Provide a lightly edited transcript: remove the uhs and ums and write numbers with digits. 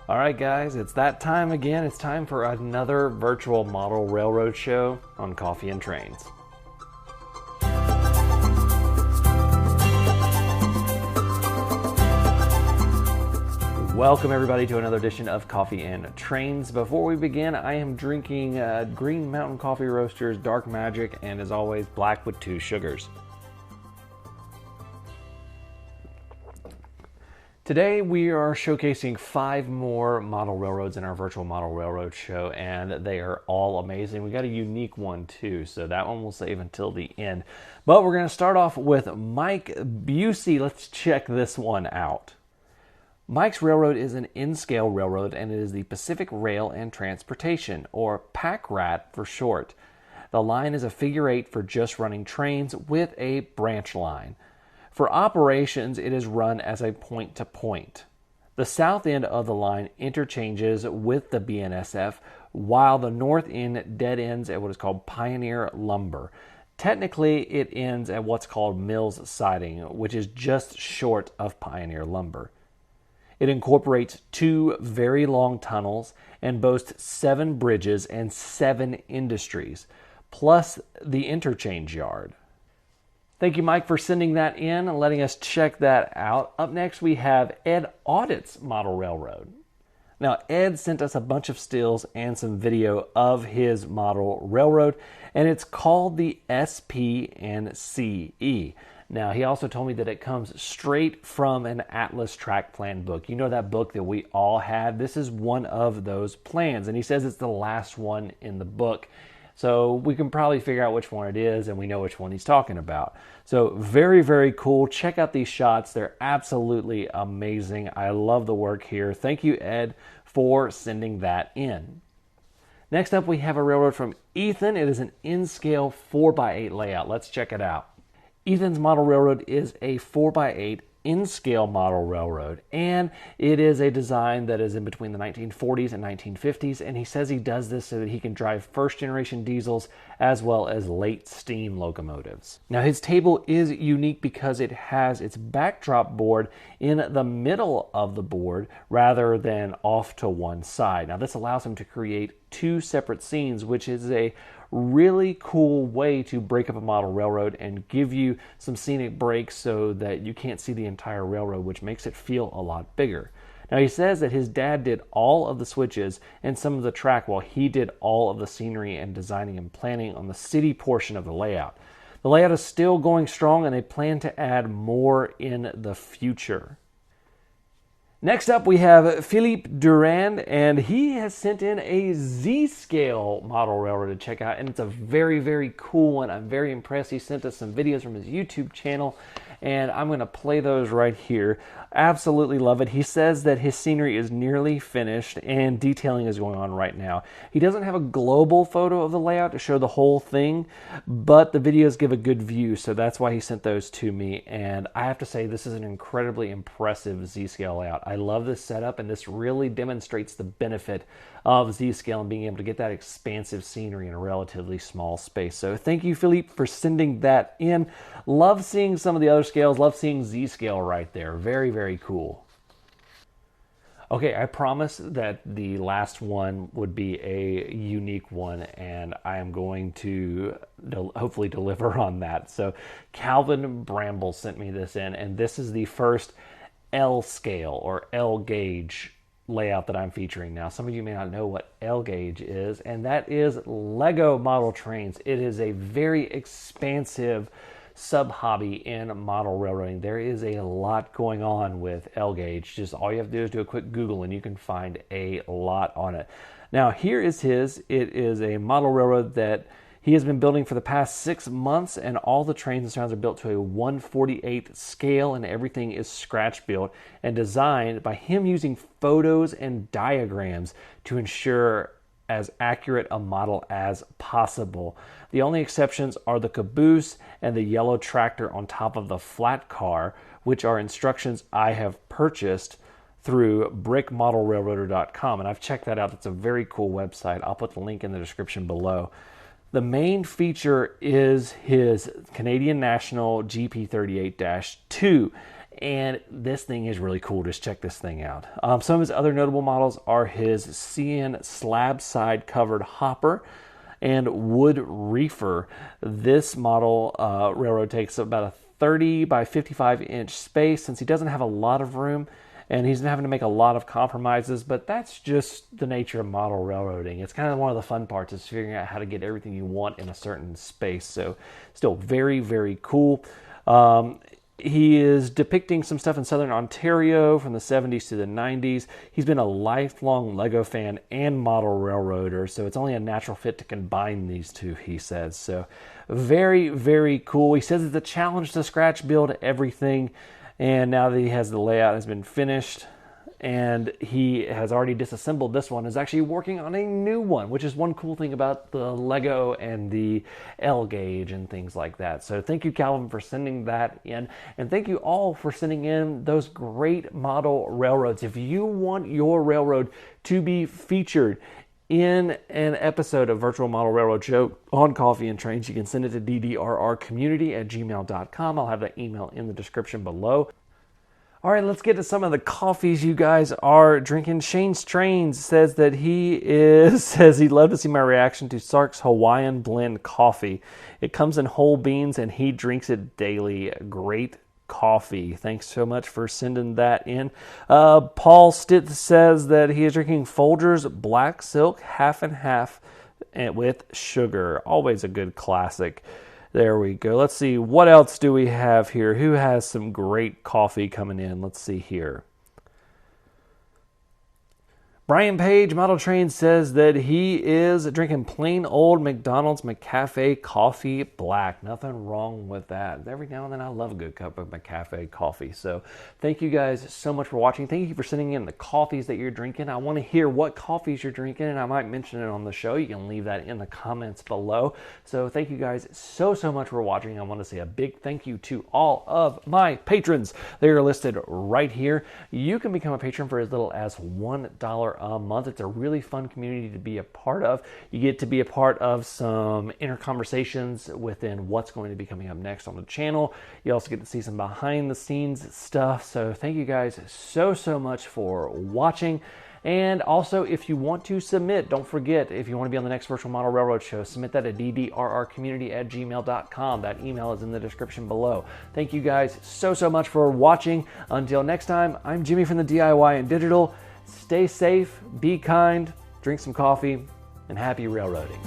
All right, guys, it's that time again. It's time for another virtual model railroad show on Coffee and Trains. Welcome, everybody, to another edition of Coffee and Trains. Before we begin, I am drinking Green Mountain Coffee Roasters Dark Magic, and as always, black with 2 sugars. Today we are showcasing 5 more model railroads in our virtual model railroad show, and they are all amazing. We got a unique one too, so that one we'll save until the end. But we're going to start off with Mike Busey. Let's check this one out. Mike's railroad is an N-scale railroad, and it is the Pacific Rail and Transportation, or PAC-RAT for short. The line is a figure 8 for just running trains with a branch line. For operations, it is run as a point-to-point. The south end of the line interchanges with the BNSF, while the north end dead ends at what is called Pioneer Lumber. Technically, it ends at what's called Mills Siding, which is just short of Pioneer Lumber. It incorporates 2 very long tunnels and boasts 7 bridges and 7 industries, plus the interchange yard. Thank you, Mike, for sending that in and letting us check that out. Up next, we have Ed Audits Model Railroad. Now, Ed sent us a bunch of stills and some video of his model railroad, and it's called the SP&CE. Now, he also told me that it comes straight from an Atlas track plan book. You know that book that we all had? This is one of those plans, and he says it's the last one in the book. So we can probably figure out which one it is, and we know which one he's talking about. So very, very cool. Check out these shots. They're absolutely amazing. I love the work here. Thank you, Ed, for sending that in. Next up, we have a railroad from Ethan. It is an N-scale 4x8 layout. Let's check it out. Ethan's model railroad is a 4x8 N-scale model railroad, and it is a design that is in between the 1940s and 1950s, and he says he does this so that he can drive first-generation diesels as well as late steam locomotives. Now, his table is unique because it has its backdrop board in the middle of the board rather than off to one side. Now, this allows him to create 2 separate scenes, which is a really cool way to break up a model railroad and give you some scenic breaks so that you can't see the entire railroad, which makes it feel a lot bigger. Now, he says that his dad did all of the switches and some of the track while he did all of the scenery and designing and planning on the city portion of the layout. The layout is still going strong, and they plan to add more in the future. Next up, we have Philippe Durand, and he has sent in a Z-scale model railroad to check out, and it's a very, very cool one. I'm very impressed. He sent us some videos from his YouTube channel, and I'm going to play those right here. Absolutely love it. He says that his scenery is nearly finished and detailing is going on right now. He doesn't have a global photo of the layout to show the whole thing, but the videos give a good view, so that's why he sent those to me. And I have to say, this is an incredibly impressive Z-scale layout. I love this setup, and this really demonstrates the benefit of Z-scale and being able to get that expansive scenery in a relatively small space. So thank you, Philippe, for sending that in. Love seeing some of the other scales. Love seeing Z-scale right there. Very, very cool. Okay, I promised that the last one would be a unique one, and I am going to hopefully deliver on that. So Calvin Bramble sent me this in, and this is the first L scale or L gauge layout that I'm featuring now. Some of you may not know what L gauge is, and that is Lego model trains. It is a very expansive sub-hobby in model railroading. There is a lot going on with L gauge. Just all you have to do is do a quick Google and you can find a lot on it. Now, here is his. It is a model railroad that he has been building for the past 6 months, and all the trains and surrounds are built to a 1/48 scale, and everything is scratch built and designed by him using photos and diagrams to ensure as accurate a model as possible. The only exceptions are the caboose and the yellow tractor on top of the flat car, which are instructions I have purchased through brickmodelrailroader.com, and I've checked that out. It's a very cool website. I'll put the link in the description below. The main feature is his Canadian National GP38-2, And this thing is really cool. Just check this thing out. Some of his other notable models are his CN slab side covered hopper and wood reefer. This model railroad takes about a 30 by 55 inch space, since he doesn't have a lot of room and he's having to make a lot of compromises, but that's just the nature of model railroading. It's kind of one of the fun parts, is figuring out how to get everything you want in a certain space. So still very, very cool. He is depicting some stuff in Southern Ontario from the 70s to the 90s. He's been a lifelong Lego fan and model railroader, so it's only a natural fit to combine these two, he says. So very, very cool. He says it's a challenge to scratch build everything, and now that he has the layout has been finished and he has already disassembled this one, is actually working on a new one, which is one cool thing about the Lego and the L gauge and things like that. So thank you, Calvin, for sending that in, and thank you all for sending in those great model railroads. If you want your railroad to be featured in an episode of Virtual Model Railroad Show on Coffee and Trains, you can send it to ddrrcommunity@gmail.com. I'll have that email in the description below. All right, let's get to some of the coffees you guys are drinking. Shane's Trains says that says he'd love to see my reaction to Sark's Hawaiian Blend coffee. It comes in whole beans and he drinks it daily. Great coffee. Thanks so much for sending that in. Paul Stitt says that he is drinking Folgers Black Silk half and half with sugar. Always a good classic. There we go. Let's see. What else do we have here? Who has some great coffee coming in? Let's see here. Brian Page, Model Train, says that he is drinking plain old McDonald's McCafe coffee black. Nothing wrong with that. Every now and then I love a good cup of McCafe coffee. So thank you guys so much for watching. Thank you for sending in the coffees that you're drinking. I want to hear what coffees you're drinking, and I might mention it on the show. You can leave that in the comments below. So thank you guys so much for watching. I want to say a big thank you to all of my patrons. They are listed right here. You can become a patron for as little as $1 a month. It's a really fun community to be a part of. You get to be a part of some inner conversations within what's going to be coming up next on the channel. You also get to see some behind the scenes stuff. So thank you guys so much for watching. And also, if you want to submit, don't forget, if you want to be on the next Virtual Model Railroad Show, submit that at ddrrcommunity@gmail.com. That email is in the description below. Thank you guys so much for watching. Until next time, I'm Jimmy from the DIY and Digital. Stay safe, be kind, drink some coffee, and happy railroading.